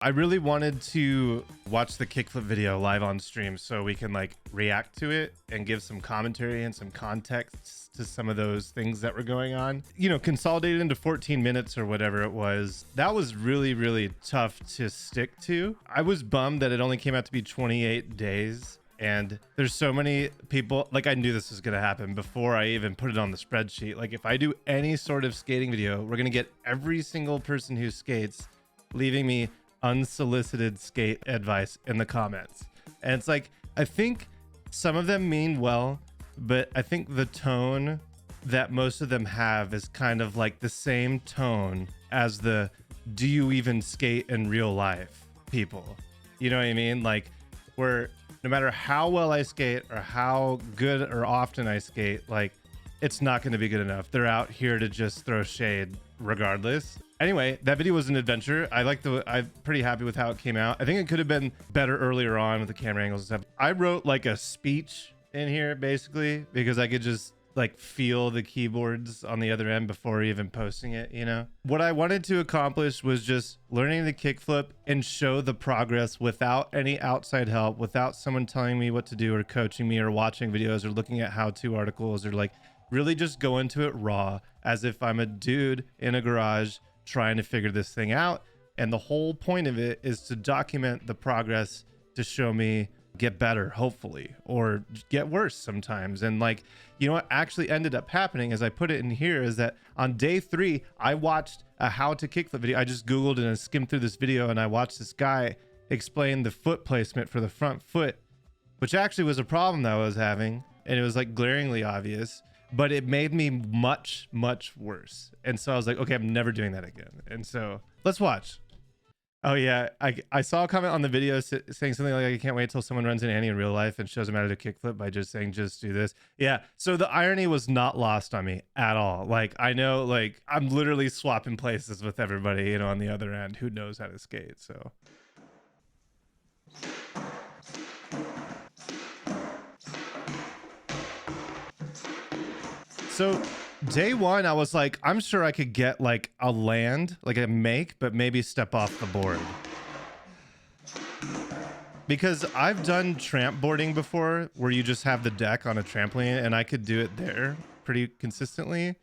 I really wanted to watch the kickflip video live on stream so we can like react to it and give some commentary and some context to some of those things that were going on. You know, consolidated into 14 minutes or whatever it was. That was really, really tough to stick to. I was bummed that it only came out to be 28 days. And there's so many people, like I knew this was gonna happen before I even put it on the spreadsheet. Like if I do any sort of skating video, we're gonna get every single person who skates leaving me unsolicited skate advice in the comments. And it's like, I think some of them mean well, but I think the tone that most of them have is kind of like the same tone as the do you even skate in real life people. You know what I mean? Like where no matter how well I skate or how good or often I skate, like it's not going to be good enough. They're out here to just throw shade regardless. Anyway, that video was an adventure. I'm pretty happy with how it came out. I think it could have been better earlier on with the camera angles and stuff. I wrote like a speech in here basically because I could just like feel the keyboards on the other end before even posting it, you know? What I wanted to accomplish was just learning the kickflip and show the progress without any outside help, without someone telling me what to do or coaching me or watching videos or looking at how-to articles or like really just go into it raw as if I'm a dude in a garage trying to figure this thing out. And the whole point of it is to document the progress to show me get better, hopefully, or get worse sometimes. And like, you know what actually ended up happening as I put it in here is that on day 3, I watched a how to kickflip video. I just Googled and skimmed through this video and I watched this guy explain the foot placement for the front foot, which actually was a problem that I was having. And it was like glaringly obvious, but it made me much, much worse. And so I was like, okay, I'm never doing that again. And so let's watch. Oh yeah, I saw a comment on the video saying something like, I can't wait till someone runs into Andy in real life and shows him how to do kickflip by just saying, just do this. Yeah, so the irony was not lost on me at all. Like, I know, like, I'm literally swapping places with everybody, you know, on the other end who knows how to skate, so. So day 1, I was like, I'm sure I could get like a land, like a make, but maybe step off the board. Because I've done tramp boarding before where you just have the deck on a trampoline and I could do it there pretty consistently.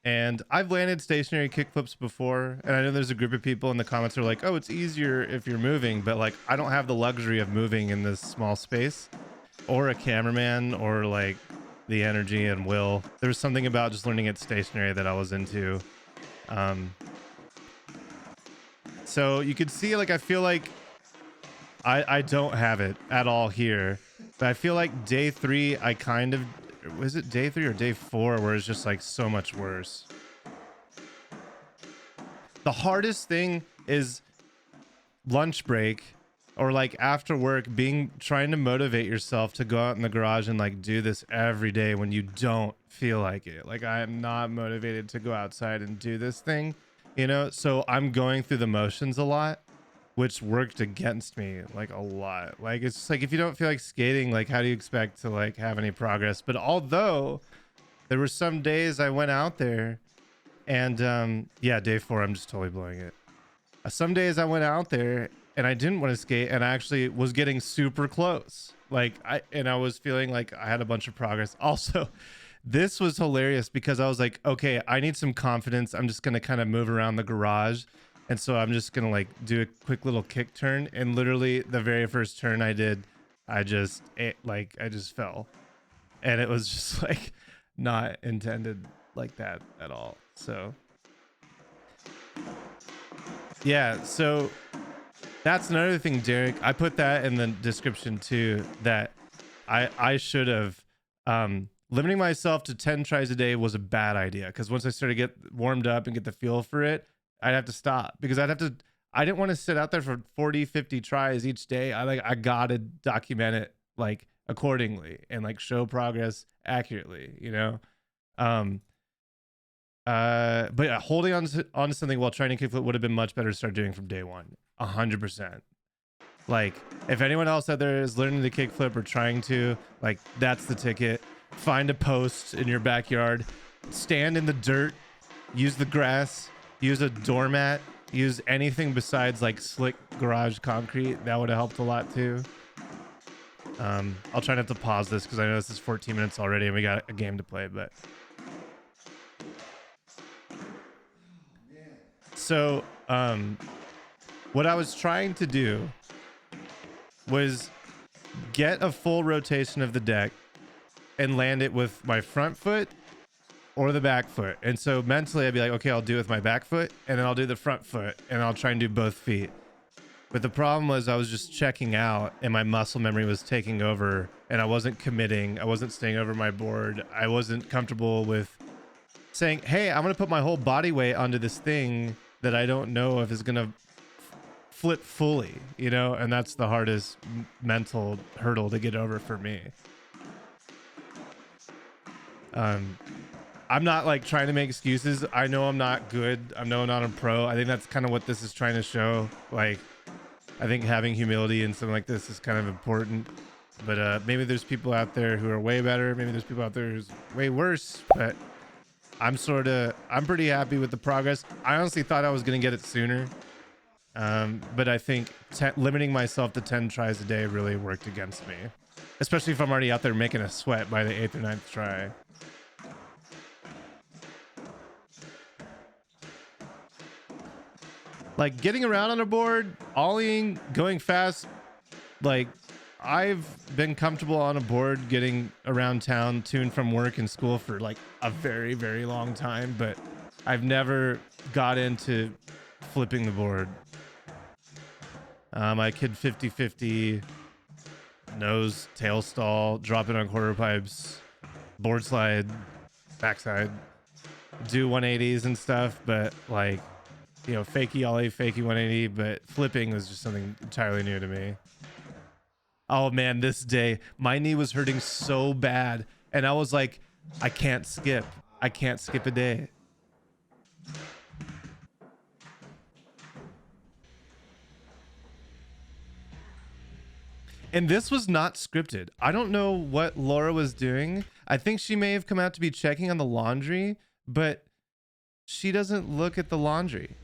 And I've landed stationary kickflips before. And I know there's a group of people in the comments who are like, oh, it's easier if you're moving, but like, I don't have the luxury of moving in this small space or a cameraman or like the energy and will. There was something about just learning it stationary that I was into. So you could see, like, I feel like I don't have it at all here, but I feel like day 3, I kind of, was it day 3 or day 4 where it's just like so much worse. The hardest thing is lunch break or like after work, trying to motivate yourself to go out in the garage and like do this every day when you don't feel like it. Like I am not motivated to go outside and do this thing, you know? So I'm going through the motions a lot, which worked against me like a lot. Like, it's just like, if you don't feel like skating, like how do you expect to like have any progress? But although there were some days I went out there and yeah, day 4, I'm just totally blowing it. Some days I went out there and I didn't want to skate and I actually was getting super close. Like I was feeling like I had a bunch of progress. Also, this was hilarious because I was like, okay, I need some confidence. I'm just going to kind of move around the garage. And so I'm just going to like do a quick little kick turn. And literally the very first turn I did, I just fell. And it was just like not intended like that at all. So yeah, so that's another thing, Derek. I put that in the description too, that I should have, limiting myself to 10 tries a day was a bad idea. Because once I started to get warmed up and get the feel for it, I'd have to stop because I didn't want to sit out there for 40, 50 tries each day. I gotta document it like accordingly and like show progress accurately, you know? But yeah, holding on to something while trying to kickflip would have been much better to start doing from day 1. 100%. Like, if anyone else out there is learning to kickflip or trying to, like, that's the ticket. Find a post in your backyard, stand in the dirt, use the grass, use a doormat, use anything besides like slick garage concrete. That would have helped a lot too. I'll try not to pause this because I know this is 14 minutes already and we got a game to play, but so what I was trying to do was get a full rotation of the deck and land it with my front foot or the back foot. And so mentally I'd be like, okay, I'll do it with my back foot and then I'll do the front foot and I'll try and do both feet. But the problem was I was just checking out and my muscle memory was taking over and I wasn't committing. I wasn't staying over my board. I wasn't comfortable with saying, hey, I'm going to put my whole body weight onto this thing that I don't know if it's going to flip fully, you know? And that's the hardest mental hurdle to get over for me. I'm not like trying to make excuses. I know I'm not good. I know I'm not a pro. I think that's kind of what this is trying to show. Like, I think having humility in something like this is kind of important, but maybe there's people out there who are way better. Maybe there's people out there who's way worse, but I'm pretty happy with the progress. I honestly thought I was going to get it sooner. But I think limiting myself to 10 tries a day really worked against me, especially if I'm already out there making a sweat by the 8th or 9th try. Like getting around on a board, ollieing, going fast. Like I've been comfortable on a board getting around town to and from work and school for like a very, very long time, but I've never got into flipping the board. I could 50-50 nose, tail stall, drop it on quarter pipes, board slide, backside, do 180s and stuff, but like, you know, fakie ollie, fakie 180, but flipping was just something entirely new to me. Oh man, this day, my knee was hurting so bad. And I was like, I can't skip. I can't skip a day. And this was not scripted. I don't know what Laura was doing. I think she may have come out to be checking on the laundry, but she doesn't look at the laundry.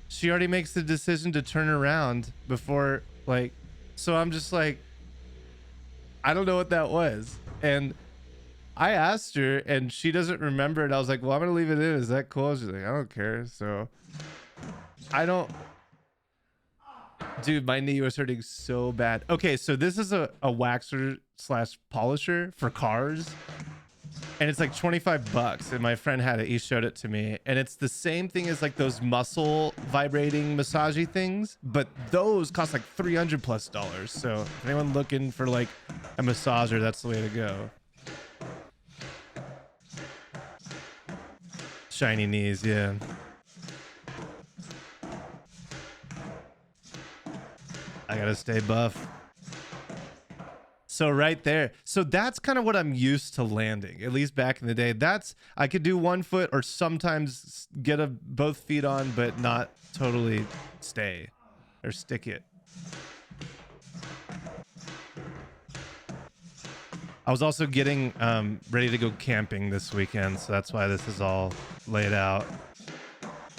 She already makes the decision to turn around before, like, so I'm just like, I don't know what that was. And I asked her and she doesn't remember it. I was like, well, I'm going to leave it in. Is that cool? She's like, I don't care. So I don't, dude, my knee was hurting so bad. Okay. So this is a waxer / polisher for cars. And it's like $25 and my friend had it. He showed it to me and it's the same thing as like those muscle vibrating massagey things, but those cost like $300+. So if anyone looking for like a massager, that's the way to go. Shiny knees. Yeah. I gotta stay buff. So right there. So that's kind of what I'm used to landing, at least back in the day. That's, I could do 1 foot or sometimes get both feet on, but not totally stay or stick it. I was also getting ready to go camping this weekend. So that's why this is all laid out.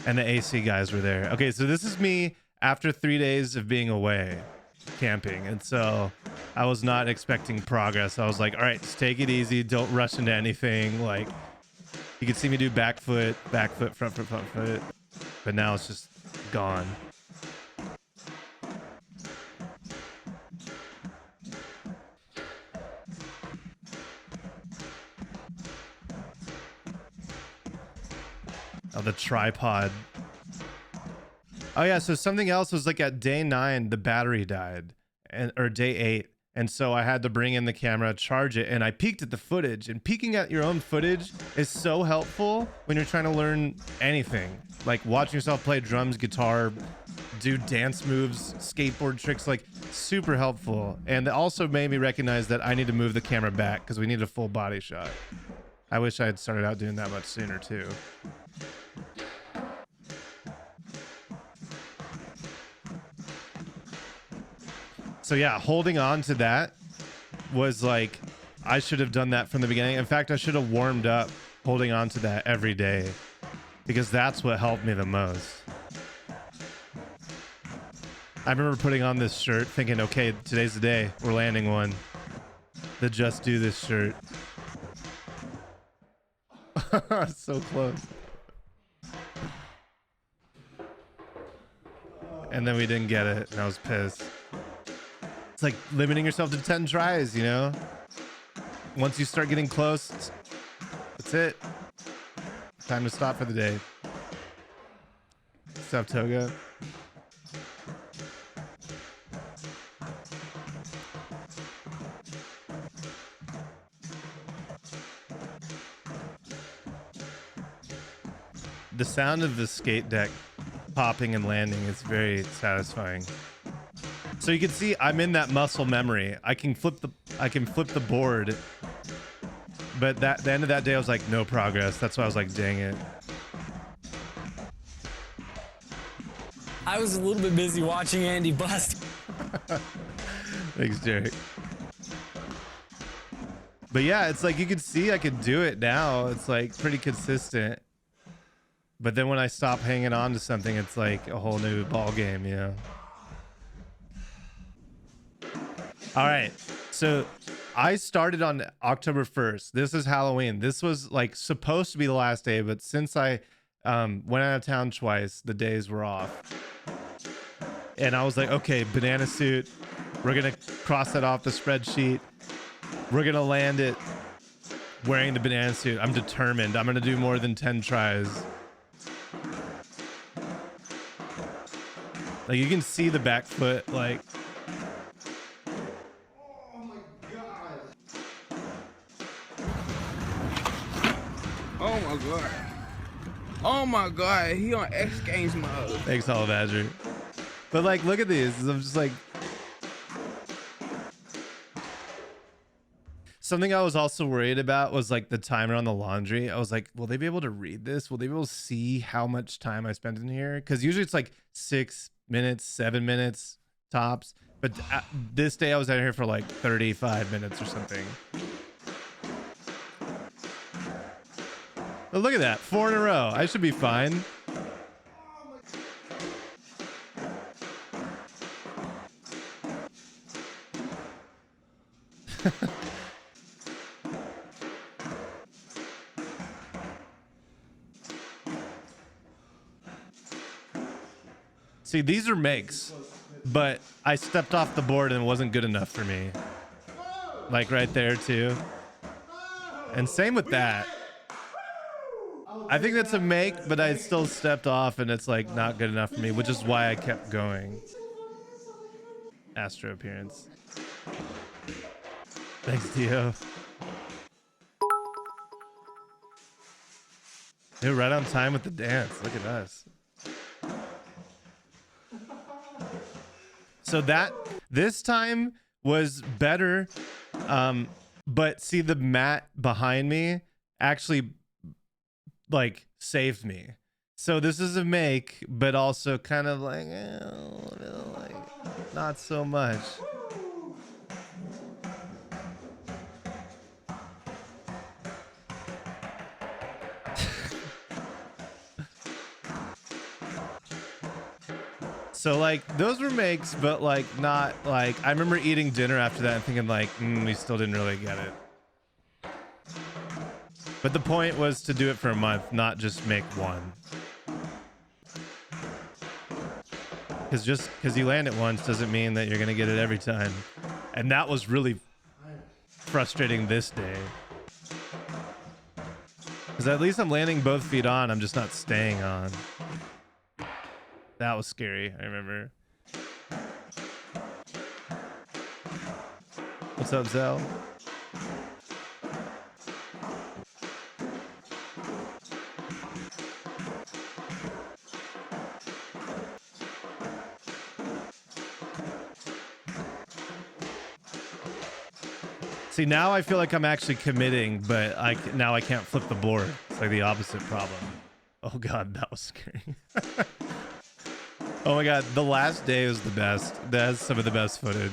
And the AC guys were there. Okay. So this is me after 3 days of being away camping. And so I was not expecting progress. I was like, all right, just take it easy. Don't rush into anything. Like you could see me do back foot, front foot. But now it's just gone. Oh, the tripod. Oh yeah, so something else was like at day 9, the battery died, or day 8. And so I had to bring in the camera, charge it, and I peeked at the footage. And peeking at your own footage is so helpful when you're trying to learn anything. Like watching yourself play drums, guitar, do dance moves, skateboard tricks, like super helpful. And it also made me recognize that I need to move the camera back because we need a full body shot. I wish I had started out doing that much sooner too. So yeah, holding on to that was like, I should have done that from the beginning. In fact, I should have warmed up holding on to that every day because that's what helped me the most. I remember putting on this shirt thinking, okay, today's the day. We're landing one. The Just Do This shirt. So close. And then we didn't get it, and I was pissed. It's like limiting yourself to 10 tries, you know? Once you start getting close, that's it. Time to stop for the day. Stop, Toga. The sound of the skate deck popping and landing is very satisfying. So you can see I'm in that muscle memory. I can flip the board. But the end of that day I was like, no progress. That's why I was like, dang it. I was a little bit busy watching Andy bust. Thanks, Derek. But yeah, it's like you can see I could do it now. It's like pretty consistent. But then when I stop hanging on to something, it's like a whole new ball game, you know? All right. So I started on October 1st. This is Halloween. This was like supposed to be the last day, but since I went out of town twice, the days were off. And I was like, okay, banana suit. We're going to cross that off the spreadsheet. We're going to land it wearing the banana suit. I'm determined. I'm going to do more than 10 tries. Like you can see the back foot, like. Oh my god. Oh my god. Oh my god, he on X Games mode. Thanks, Hollow Badger. But like, look at these. I'm just like. Something I was also worried about was like the timer on the laundry. I was like, will they be able to read this? Will they be able to see how much time I spent in here? Because usually it's like 6 minutes, 7 minutes tops. But this day I was out here for like 35 minutes or something. But look at that, 4 in a row. I should be fine. See, these are makes, but I stepped off the board and it wasn't good enough for me. Like right there too. And same with that. I think that's a make, but I still stepped off and it's like not good enough for me, which is why I kept going. Astro appearance. Thanks, Dio. Dude, right on time with the dance. Look at us. So this time was better, but see the mat behind me actually like saved me. So this is a make, but also kind of like, not so much. So like those were makes, but like not like, I remember eating dinner after that and thinking like, we still didn't really get it. But the point was to do it for a month, not just make one. Because just because you land it once doesn't mean that you're going to get it every time. And that was really frustrating this day. Because at least I'm landing both feet on, I'm just not staying on. That was scary, I remember. What's up, Zell? See, now I feel like I'm actually committing, but now I can't flip the board. It's like the opposite problem. Oh god, that was scary. Oh my god, the last day was the best. That has some of the best footage.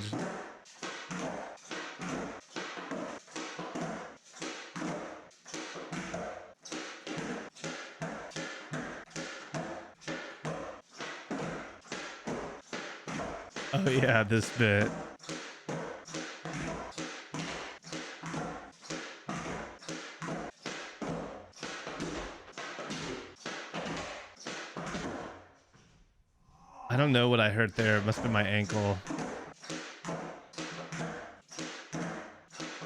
Oh yeah, this bit. I don't know what I hurt there. It must have been my ankle.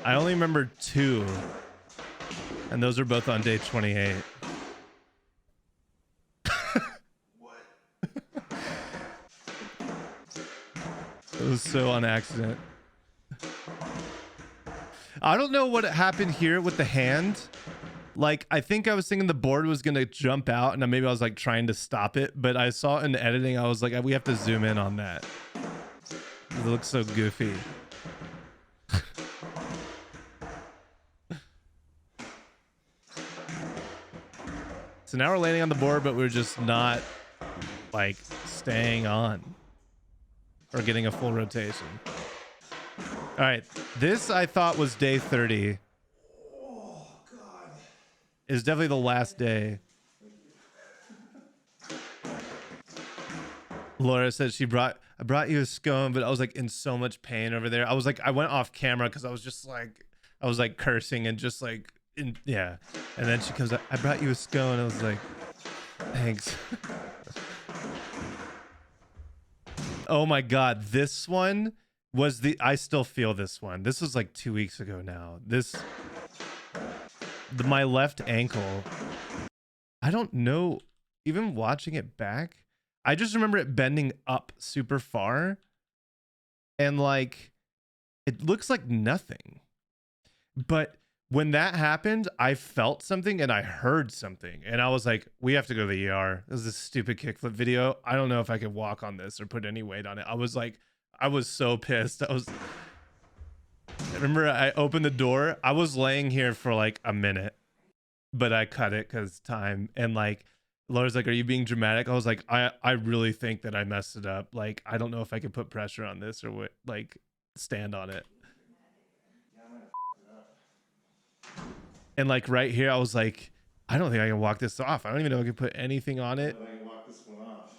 I only remember 2. And those are both on day 28. What? It was so on accident. I don't know what happened here with the hand. Like, I think I was thinking the board was going to jump out and maybe I was like trying to stop it, but I saw in the editing, I was like, we have to zoom in on that. It looks so goofy. So now we're landing on the board, but we're just not like staying on or getting a full rotation. All right. This I thought was day 30. Is definitely the last day. Laura said I brought you a scone, but I was like in so much pain over there. I was like, I went off camera because I was just like, I was like cursing and just like, yeah. And then she comes up, I brought you a scone. I was like, thanks. Oh my God. This one was I still feel this one. This was like 2 weeks ago now. My left ankle, I don't know, even watching it back, I just remember it bending up super far and like it looks like nothing. But when that happened, I felt something and I heard something and I was like, we have to go to the ER. This is a stupid kickflip video. I don't know if I could walk on this or put any weight on it. I was so pissed. I remember I opened the door. I was laying here for like a minute, but I cut it because time. And like, Laura's like, are you being dramatic? I was like, I really think that I messed it up. Like, I don't know if I could put pressure on this or what, like stand on it. And like right here, I was like, I don't think I can walk this off. I don't even know if I can put anything on it. I can walk this one off.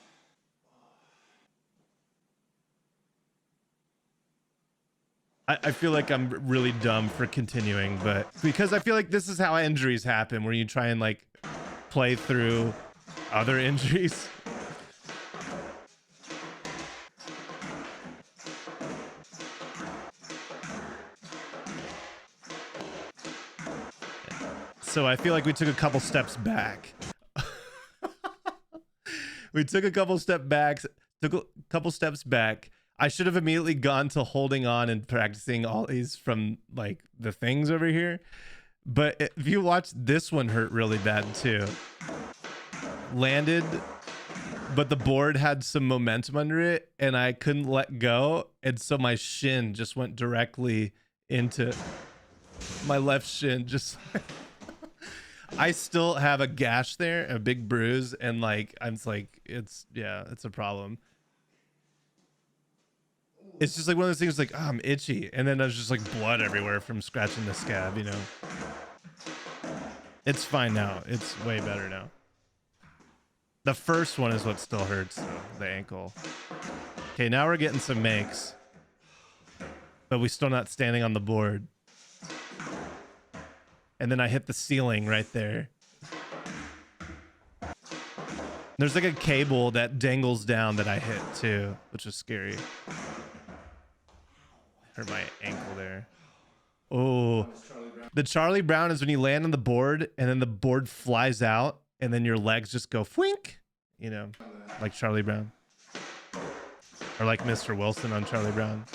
I feel like I'm really dumb for continuing, but because I feel like this is how injuries happen, where you try and like play through other injuries. So I feel like we took a couple steps back. We took a couple steps back. I should have immediately gone to holding on and practicing ollies from like the things over here. But if you watch, this one hurt really bad too. Landed, but the board had some momentum under it and I couldn't let go. And so my shin just went directly into my left shin. Just I still have a gash there, a big bruise. And like, I'm just like, it's a problem. It's just like one of those things like, oh, I'm itchy. And then there's just like blood everywhere from scratching the scab, you know? It's fine now. It's way better now. The first one is what still hurts, though, the ankle. Okay, now we're getting some makes. But we're still not standing on the board. And then I hit the ceiling right there. There's like a cable that dangles down that I hit too, which is scary. Hurt my ankle there. Oh, the Charlie Brown is when you land on the board and then the board flies out and then your legs just go fwink, you know, like Charlie Brown. Or like Mr. Wilson on Charlie Brown.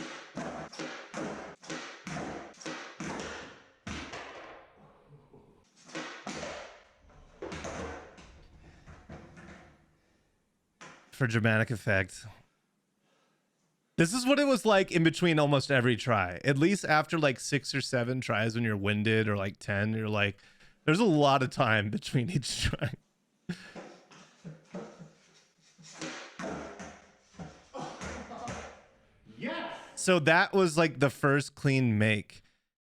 For dramatic effect. This is what it was like in between almost every try. At least after like 6 or 7 tries when you're winded, or like 10, you're like, there's a lot of time between each try. Yes. So that was like the first clean make.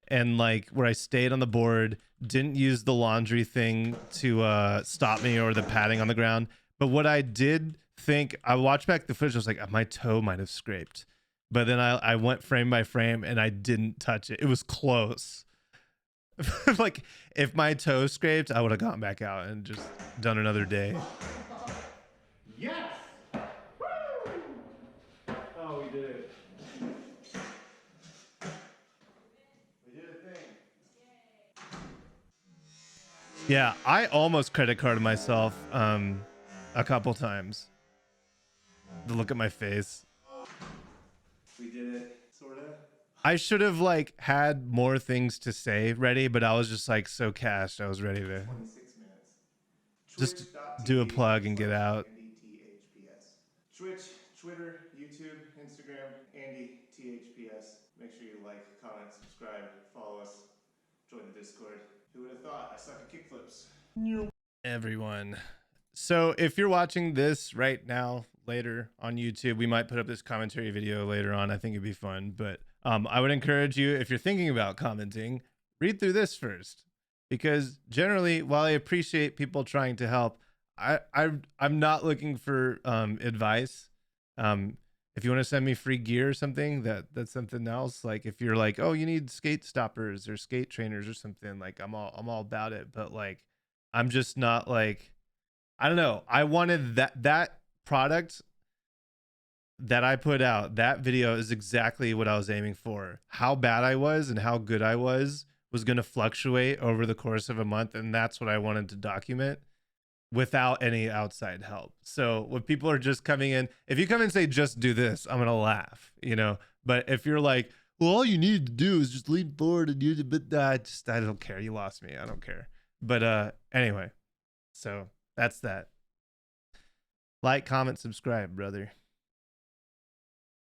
And like where I stayed on the board, didn't use the laundry thing to stop me or the padding on the ground. But what I did think, I watched back the footage, I was like, my toe might have scraped. but then I went frame by frame and I didn't touch it. It was close. Like if my toe scraped, I would have gone back out and just done another day. Yes! Woo! Oh, we did it. We did a thing. Yeah, I almost credit carded myself a couple times. The look at my face. We did it, sort of. I should have like had more things to say ready, but I was just like so cashed. I was ready to 26 minutes. Just do a plug and get out. andyTHPS. Twitch, Twitter, YouTube, Instagram, andyTHPS. Make sure you like, comment, subscribe, follow us, join the Discord. Who would have thought I suck at kickflips? Everyone. So if you're watching this right now, later on YouTube, we might put up this commentary video later on. I think it'd be fun, but I would encourage you, if you're thinking about commenting, read through this first, because generally, while I appreciate people trying to help, I'm not looking for advice. If you want to send me free gear or something, that's something else. Like if you're like, oh, you need skate stoppers or skate trainers or something, like I'm all about it. But like, I'm just not like, I don't know. I wanted that product that I put out, that video is exactly what I was aiming for. How bad I was and how good I was going to fluctuate over the course of a month. And that's what I wanted to document without any outside help. So when people are just coming in, if you come and say, just do this, I'm going to laugh, you know, but if you're like, well, all you need to do is just lean forward and use it, but I don't care. You lost me. I don't care. But anyway, so that's that. Like, comment, subscribe, brother.